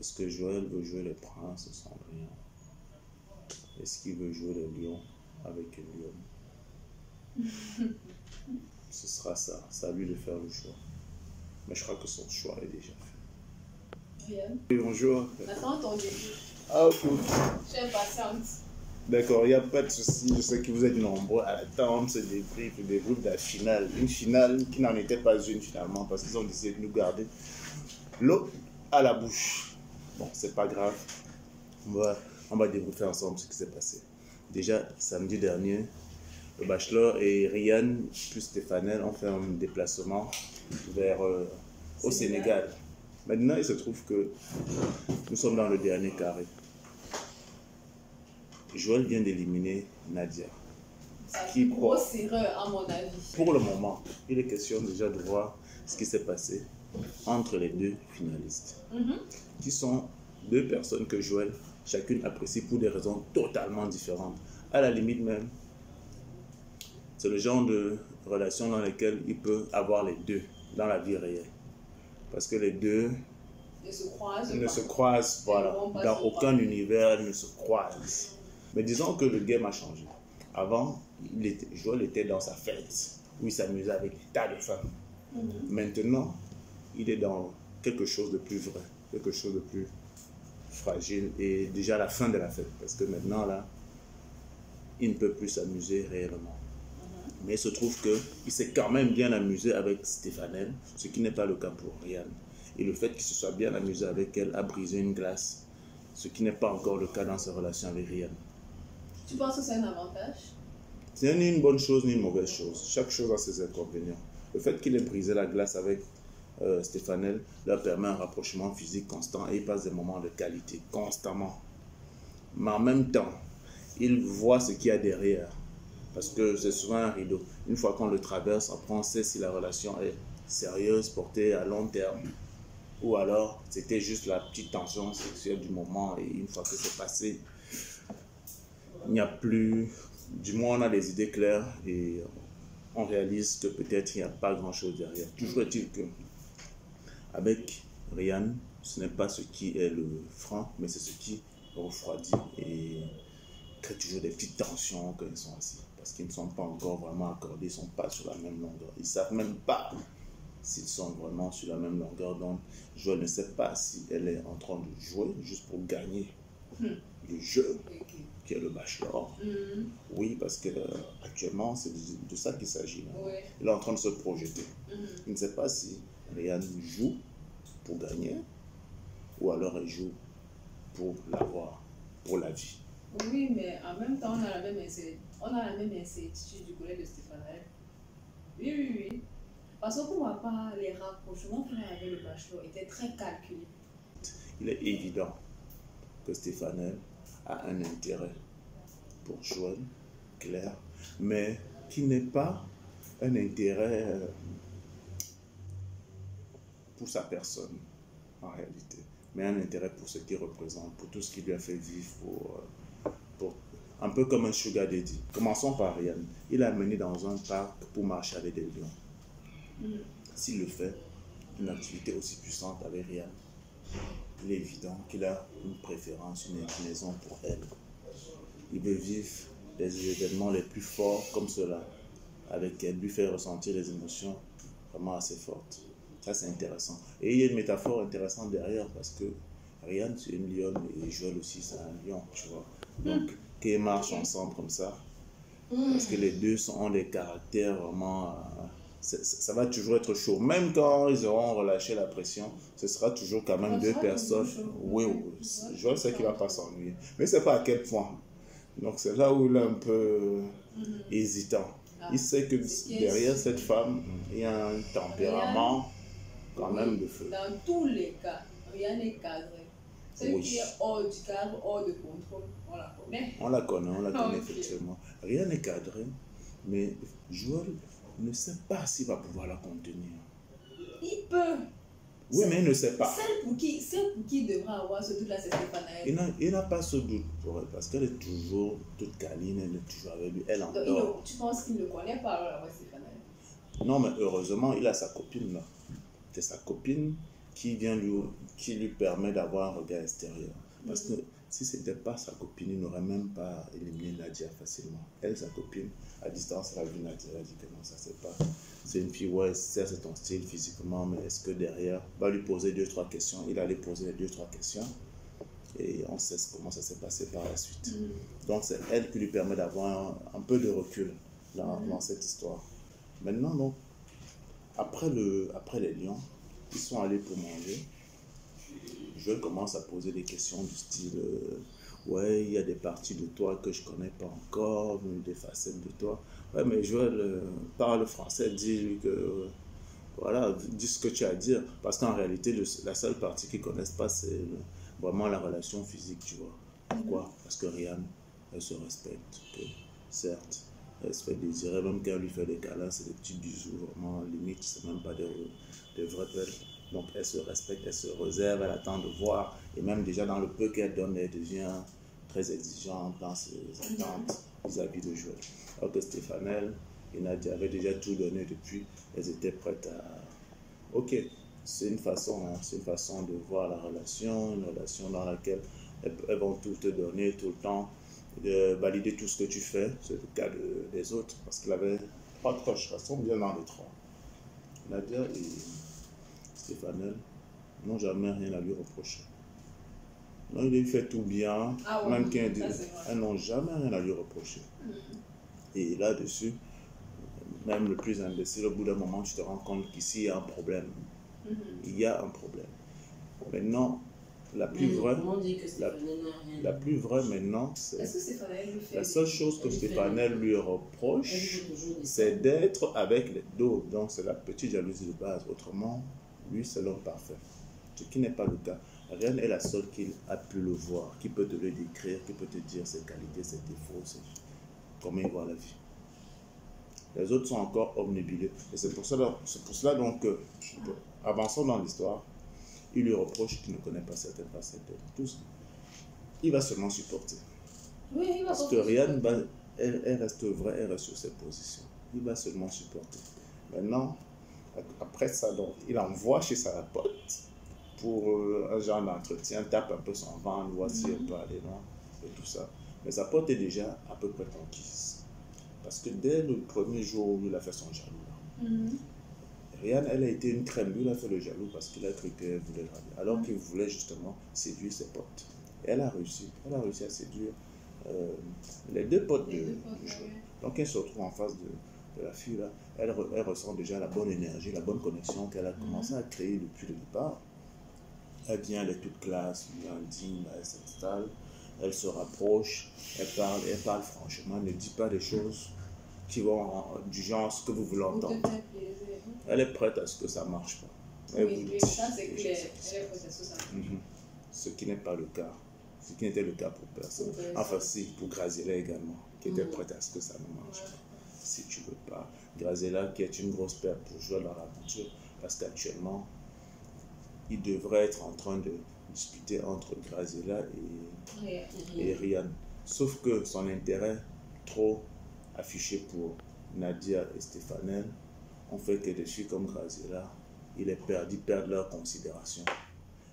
Est-ce que Joël veut jouer le prince sans rien? Est-ce qu'il veut jouer le lion avec un lion? Ce sera ça. C'est à lui de faire le choix. Mais je crois que son choix est déjà fait. Rien. Oui, bonjour. Attends ton début. Ah, ok. Je suis impatiente. D'accord, il n'y a pas de souci. Je sais que vous êtes nombreux à attendre ce débrief de la finale. Une finale qui n'en était pas une finalement parce qu'ils ont décidé de nous garder l'eau à la bouche. Bon, c'est pas grave. On va débriefer ensemble ce qui s'est passé. Déjà, samedi dernier, le Bachelor et Ryan plus Stéphane ont fait un déplacement vers au Sénégal. Maintenant, il se trouve que nous sommes dans le dernier carré. Joël vient d'éliminer Nadia. C'est une grosse erreur à mon avis. Pour le moment, il est question déjà de voir ce qui s'est passé entre les deux finalistes. Qui sont deux personnes que Joël, chacune apprécie pour des raisons totalement différentes. À la limite même, c'est le genre de relation dans laquelle il peut avoir les deux dans la vie réelle. Parce que les deux ne se croisent, voilà. Dans aucun univers, ils ne se croisent. Mais disons que le game a changé. Avant, Joël était dans sa fête, où il s'amusait avec des tas de femmes. Maintenant, il est dans quelque chose de plus vrai, quelque chose de plus fragile et déjà à la fin de la fête. Parce que maintenant, là, il ne peut plus s'amuser réellement. Mais il se trouve qu'il s'est quand même bien amusé avec Stéphane, ce qui n'est pas le cas pour Ryan. Et le fait qu'il se soit bien amusé avec elle a brisé une glace, ce qui n'est pas encore le cas dans sa relation avec Ryan. Tu penses que c'est un avantage? C'est ni une bonne chose ni une mauvaise chose. Chaque chose a ses inconvénients. Le fait qu'il ait brisé la glace avec Stéphane leur permet un rapprochement physique constant et ils passent des moments de qualité constamment. Mais en même temps, il voit ce qu'il y a derrière. Parce que c'est souvent un rideau. Une fois qu'on le traverse, après on sait si la relation est sérieuse, portée à long terme. Ou alors, c'était juste la petite tension sexuelle du moment et une fois que c'est passé, il n'y a plus... Du moins, on a des idées claires et on réalise que peut-être il n'y a pas grand-chose derrière. Toujours est-il que, avec Ryan, ce n'est pas ce qui est le franc, mais c'est ce qui refroidit et crée toujours des petites tensions quand ils sont assis. Parce qu'ils ne sont pas encore vraiment accordés, ils ne sont pas sur la même longueur. Ils ne savent même pas s'ils sont vraiment sur la même longueur. Donc, Joël ne sait pas si elle est en train de jouer juste pour gagner le jeu, qui est le Bachelor. Oui, parce que actuellement, c'est de ça qu'il s'agit. Il est en train de se projeter. Il ne sait pas si Ryan joue pour gagner ou alors elle joue pour l'avoir, pour la vie. Oui, mais en même temps, on a la même incertitude du collègue de Stéphane. Oui. Parce que pour ma part, les rapprochements qu'on a avec le Bachelor étaient très calculés. Il est évident que Stéphane a un intérêt pour Joël, clair, mais qui n'est pas un intérêt pour sa personne, en réalité, mais un intérêt pour ce qu'il représente, pour tout ce qu'il lui a fait vivre, pour un peu comme un sugar daddy. Commençons par Ryan. Il l'a amené dans un parc pour marcher avec des lions. S'il le fait, une activité aussi puissante avec Ryan, il est évident qu'il a une préférence, une inclinaison pour elle. Il veut vivre les événements les plus forts comme cela, avec elle, lui faire ressentir des émotions vraiment assez fortes. Ça, c'est intéressant. Et il y a une métaphore intéressante derrière, parce que Ryan, c'est une lionne, et Joël aussi, c'est un lion, tu vois. Donc, qu'ils marchent ensemble comme ça, parce que les deux ont des caractères vraiment... ça va toujours être chaud. Même quand ils auront relâché la pression, ce sera toujours quand même deux personnes. Oui, Joël sait qu'il ne va pas s'ennuyer. Mais c'est pas à quel point. Donc c'est là où il est un peu hésitant. Il sait que derrière cette femme, il y a un tempérament quand même de feu. Dans tous les cas, rien n'est cadré. Celle qui est hors du cadre, hors de contrôle, on la connaît. On la connaît Effectivement. Rien n'est cadré, mais Joël ne sait pas s'il va pouvoir la contenir. Il peut. Oui, mais il ne sait pas. Celle pour qui devra avoir ce doute-là, c'est Stéphane. Il n'a pas ce doute pour elle, parce qu'elle est toujours toute câline, elle est toujours avec lui, elle endort. Tu penses qu'il ne connaît pas Stéphane? Non, mais heureusement, il a sa copine là. C'est sa copine qui lui permet d'avoir un regard extérieur. Parce que si ce n'était pas sa copine, il n'aurait même pas éliminé Nadia facilement. Elle, sa copine, à distance, elle a vu Nadia, elle a dit que non, ça c'est pas. C'est une fille, ouais, c'est ton style physiquement, mais est-ce que derrière, va lui poser 2-3 questions. Il allait poser les 2-3 questions. Et on sait comment ça s'est passé par la suite. Donc c'est elle qui lui permet d'avoir un peu de recul dans cette histoire. Maintenant, donc, après les lions, ils sont allés pour manger. Joël commence à poser des questions du style ouais, il y a des parties de toi que je connais pas encore, des facettes de toi. Ouais, mais Joël parle français, dis-lui que voilà, dis ce que tu as à dire. Parce qu'en réalité, la seule partie qu'ils connaissent pas, c'est vraiment la relation physique, tu vois. Pourquoi? Parce que Rian, elle se respecte. Okay? Certes, elle se fait désirer, même quand elle lui fait des câlins, c'est des petits bisous, vraiment limite, c'est même pas des vrais pelles. Donc elle se respecte, elle se réserve, elle attend de voir. Et même déjà dans le peu qu'elle donne, elle devient très exigeante dans ses attentes vis-à-vis de Joël. Alors que Stéphanel et Nadia avaient déjà tout donné depuis, elles étaient prêtes à... Ok, c'est une façon de voir la relation, une relation dans laquelle elles vont tout te donner tout le temps, de valider tout ce que tu fais. C'est le cas des autres, parce qu'il avait 3 croches, elles sont bien dans les 3. Nadia et Stéphanel n'ont jamais rien à lui reprocher. Non, il fait tout bien, même quand elles n'ont jamais rien à lui reprocher. Et là-dessus, même le plus imbécile, au bout d'un moment, tu te rends compte qu'ici, il y a un problème. Il y a un problème. Maintenant, la plus vraie maintenant, c'est la seule chose que Stéphanel lui reproche, c'est d'être avec les deux. Donc, c'est la petite jalousie de base. Autrement, lui, c'est l'homme parfait. Ce qui n'est pas le cas. Rien est la seule qui a pu le voir, qui peut te le décrire, qui peut te dire ses qualités, ses défauts, comment il voit la vie. Les autres sont encore omnibulés. Et c'est pour cela donc que, avançons dans l'histoire, il lui reproche qu'il ne connaît pas certaines facettes de tous. Il va seulement supporter. Oui, parce que Rian, elle reste vraie, elle reste sur ses positions. Il va seulement supporter. Maintenant, après ça, donc, il envoie chez sa pote pour un genre d'entretien, tape un peu son ventre, voir si elle peut aller loin et tout ça. Mais sa pote est déjà à peu près conquise. Parce que dès le premier jour où il a fait son jaloux, Rian, elle a été une crème, lui il a fait le jaloux parce qu'il a cru qu'elle voulait le ramener. Alors qu'il voulait justement séduire ses potes. Et elle a réussi à séduire les deux potes de Joël. Donc elle se retrouve en face de la fille là, elle ressent déjà la bonne énergie, la bonne connexion qu'elle a commencé à créer depuis le départ. Elle vient, elle est toute classe, bien digne, elle s'installe, elle se rapproche, elle parle franchement, ne dit pas des choses qui vont du genre ce que vous voulez entendre. Elle est prête à ce que ça ne marche pas. Oui, ça c'est clair, elle est prête à ce que ça marche. Ce qui n'est pas le cas. Ce qui n'était le cas pour personne. Enfin si, pour Graziella également, qui était prête à ce que ça ne marche pas. Si tu ne veux pas. Graziella qui est une grosse perte pour jouer dans l'aventure, parce qu'actuellement, il devrait être en train de discuter entre Graziella et Rian. Sauf que son intérêt trop affiché pour Nadia et Stéphanel ont fait que des filles comme Graziella, ils perdent leur considération.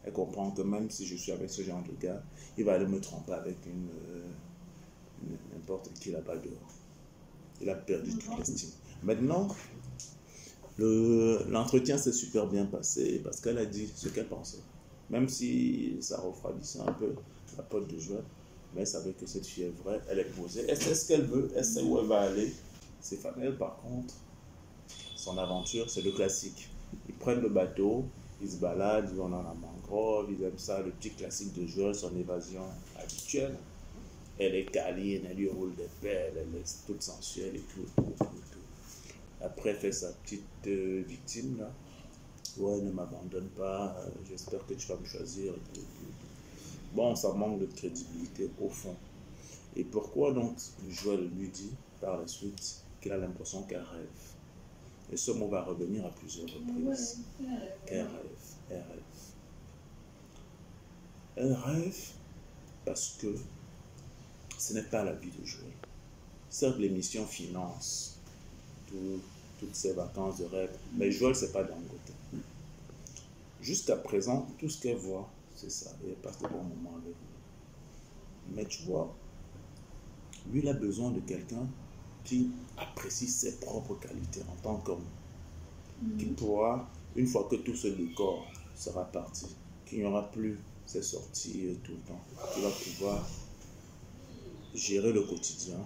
Elle comprend que même si je suis avec ce genre de gars, il va aller me tromper avec n'importe qui là-bas dehors. Il a perdu toute l'estime. Maintenant, l'entretien s'est super bien passé parce qu'elle a dit ce qu'elle pensait. Même si ça refroidissait un peu la pote de Joël, mais elle savait que cette fille est vraie, elle est posée, elle sait ce qu'elle veut, elle sait où elle va aller. Stéphanel, par contre, son aventure, c'est le classique. Ils prennent le bateau, ils se baladent, ils vont dans la mangrove, ils aiment ça, le petit classique de Joël, son évasion habituelle. Elle est câline, elle lui roule des pelles, elle est toute sensuelle et tout. Après, elle fait sa petite victime, là. Ouais, ne m'abandonne pas, j'espère que tu vas me choisir. Bon, ça manque de crédibilité au fond. Et pourquoi donc Joël lui dit par la suite qu'il a l'impression qu'elle rêve? Et ce mot va revenir à plusieurs reprises. Qu'elle rêve. Elle rêve parce que ce n'est pas la vie de Joël. Certes, l'émission finance toutes ces vacances de rêve, mais Joël, c'est pas Dangote. Jusqu'à présent, tout ce qu'elle voit, c'est ça. Et elle passe de bons moments avec lui. Mais tu vois, lui, il a besoin de quelqu'un qui apprécie ses propres qualités en tant qu'homme. Qui pourra, une fois que tout ce décor sera parti, qu'il n'y aura plus ces sorties tout le temps, qui va pouvoir gérer le quotidien,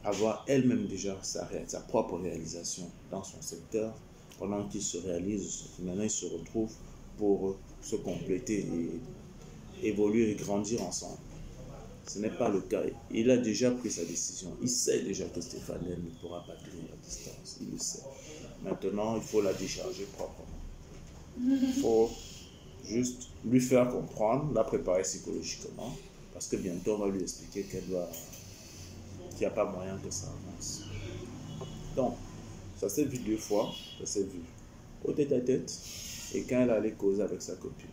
avoir elle-même déjà sa propre réalisation dans son secteur, pendant qu'il se réalise, maintenant il se retrouve pour se compléter et évoluer et grandir ensemble. Ce n'est pas le cas. Il a déjà pris sa décision. Il sait déjà que Stéphanie ne pourra pas tenir la distance. Il le sait. Maintenant, il faut la décharger proprement. Il faut juste lui faire comprendre, la préparer psychologiquement, parce que bientôt on va lui expliquer qu'il n'y a pas moyen que ça avance. Donc, ça s'est vu 2 fois, ça s'est vu au tête-à-tête, et quand elle allait causer avec sa copine.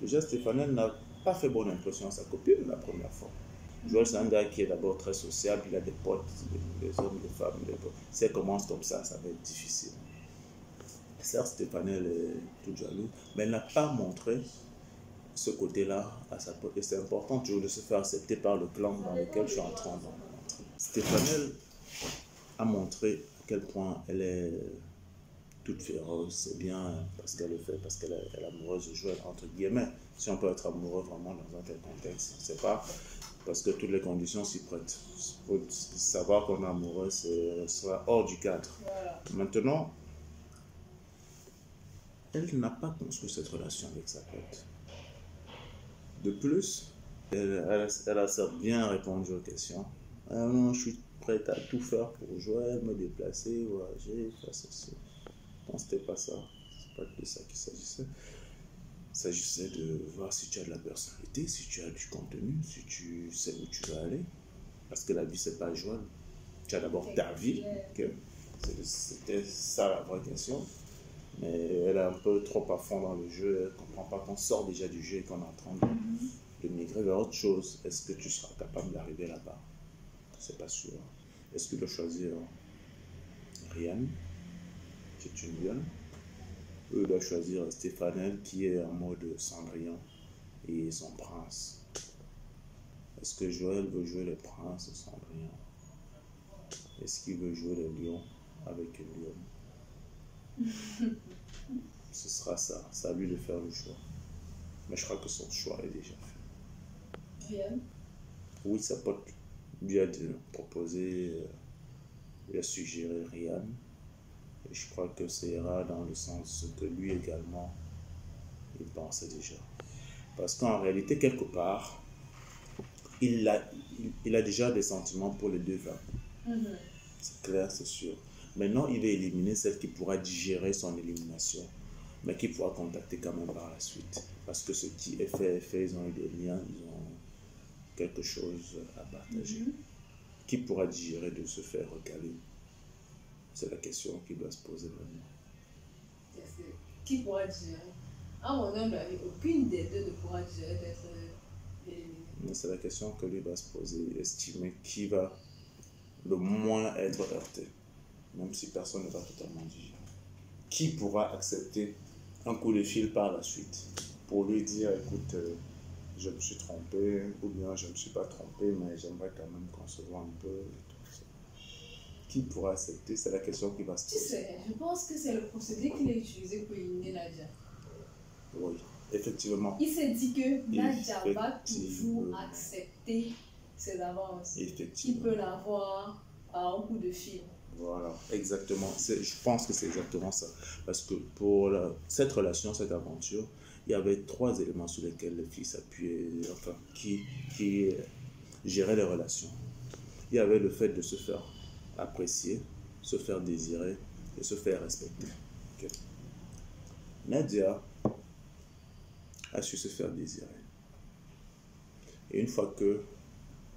Déjà, Stéphanie n'a pas fait bonne impression à sa copine la première fois. Joël, c'est un gars qui est d'abord très sociable, il a des potes, des hommes, des femmes, des potes. Si elle commence comme ça va être difficile. Certes, Stéphanie, elle est toute jalouse, mais elle n'a pas montré ce côté-là à sa pote. Et c'est important toujours de se faire accepter par le clan dans lequel je suis en train d'entrer. Stéphanie a montré à quel point elle est toute féroce, c'est bien parce qu'elle le fait, parce qu'elle est amoureuse de Joël, entre guillemets. Si on peut être amoureux vraiment dans un tel contexte, c'est pas parce que toutes les conditions s'y prêtent. Il faut savoir qu'on est amoureux, ce sera hors du cadre. Voilà. Maintenant, elle n'a pas construit cette relation avec sa pote. De plus, elle a certes bien répondu aux questions. Ah non, je suis prête à tout faire pour Joël, me déplacer, voyager, faire ceci. Non, c'était pas ça. C'est pas de ça qu'il s'agissait. Il s'agissait de voir si tu as de la personnalité, si tu as du contenu, si tu sais où tu vas aller. Parce que la vie, c'est pas Joël. Tu as d'abord ta vie. Okay. C'était ça la vraie question. Mais elle est un peu trop à fond dans le jeu. Elle ne comprend pas qu'on sort déjà du jeu et qu'on est en train de migrer vers autre chose. Est-ce que tu seras capable d'arriver là-bas? C'est pas sûr. Est-ce que tu dois choisir Rian, qui est une lionne? Ou il doit choisir Stéphanie, qui est en mode Cendrillon et son prince? Est-ce que Joël veut jouer le prince ou Cendrillon? Est-ce qu'il veut jouer le lion avec une lionne? Ce sera ça. C'est à lui de faire le choix. Mais je crois que son choix est déjà fait. Rien. Oui, sa pote lui a proposé, lui a suggéré Rian. Et je crois que ça ira dans le sens que lui également, il pensait déjà. Parce qu'en réalité, quelque part, il a déjà des sentiments pour les deux femmes. C'est clair, c'est sûr. Maintenant, il va éliminer celle qui pourra digérer son élimination, mais qui pourra contacter quand même par la suite. Parce que ce qui est fait, ils ont eu des liens, ils ont quelque chose à partager. Qui pourra digérer de se faire recaler? C'est la question qui doit se poser maintenant. Qui pourra digérer? À mon humble avis, aucune des deux ne pourra digérer d'être éliminée. C'est la question que lui va se poser, estimer qui va le moins être heurté, même si personne ne va totalement digérer. Qui pourra accepter un coup de fil par la suite pour lui dire, écoute, je me suis trompé, ou bien je ne me suis pas trompé, mais j'aimerais quand même qu'on se voit un peu. Et tout ça. Qui pourra accepter? C'est la question qui va se poser. Tu sais, je pense que c'est le procédé qu'il a utilisé pour éliminer Nadia. Oui, effectivement. Il s'est dit que Nadia va toujours accepter ses avances. Il peut l'avoir par un coup de fil. Voilà, exactement. Je pense que c'est exactement ça. Parce que pour cette relation, cette aventure, il y avait 3 éléments sur lesquels les filles s'appuyaient, enfin, qui géraient les relations. Il y avait le fait de se faire apprécier, se faire désirer et se faire respecter. Okay. Nadia a su se faire désirer. Et une fois que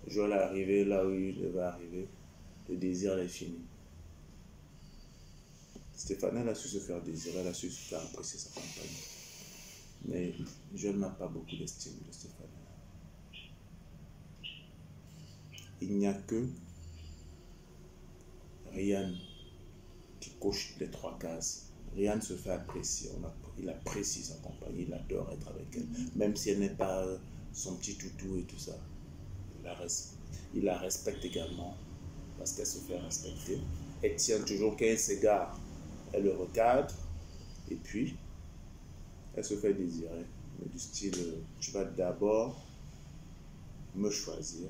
Joël est arrivé là où il devait arriver, le désir est fini. Stéphanie, elle a su se faire désirer, elle a su se faire apprécier sa compagne. Mais Joël n'a pas beaucoup d'estime de Stéphanie. Il n'y a que Rian qui coche les 3 cases. Rian se fait apprécier. Il apprécie sa compagnie, il adore être avec elle. Même si elle n'est pas son petit toutou et tout ça. Il la respecte également parce qu'elle se fait respecter. Elle tient toujours 15 s'égare. Elle le recadre et puis elle se fait désirer. Mais du style, tu vas d'abord me choisir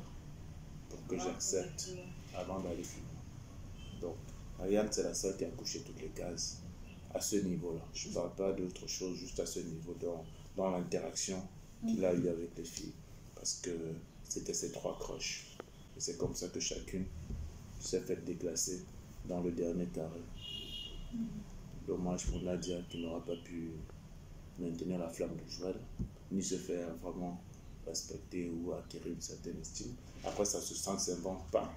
pour que j'accepte avant d'aller plus loin. Donc, Ariane, c'est la seule qui a couché toutes les cases à ce niveau-là. Je ne parle pas d'autre chose, juste à ce niveau, dans l'interaction qu'il a eue avec les filles. Parce que c'était ces 3 croches. Et c'est comme ça que chacune s'est fait déclasser dans le dernier carré. Dommage pour Nadia qui n'aura pas pu maintenir la flamme de Joël, ni se faire vraiment respecter ou acquérir une certaine estime. Après, ça se sent, ça ne s'invente pas.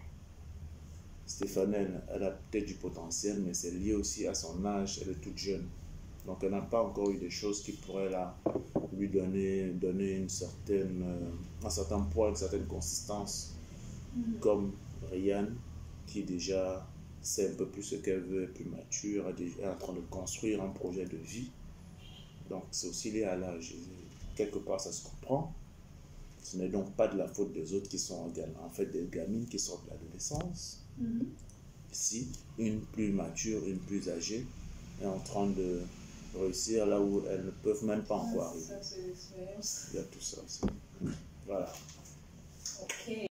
Stéphanelle, elle a peut-être du potentiel, mais c'est lié aussi à son âge, elle est toute jeune. Donc elle n'a pas encore eu des choses qui pourraient là, lui donner un certain poids, une certaine consistance, comme Rian, qui déjà sait un peu plus ce qu'elle veut, est plus mature, est en train de construire un projet de vie. Donc c'est aussi lié à l'âge. Quelque part, ça se comprend. Ce n'est donc pas de la faute des autres qui sont en fait des gamines qui sortent de l'adolescence. Si une plus mature, une plus âgée est en train de réussir là où elles ne peuvent même pas encore arriver. Ça, c'est l'expérience. Il y a tout ça aussi. Voilà. Ok.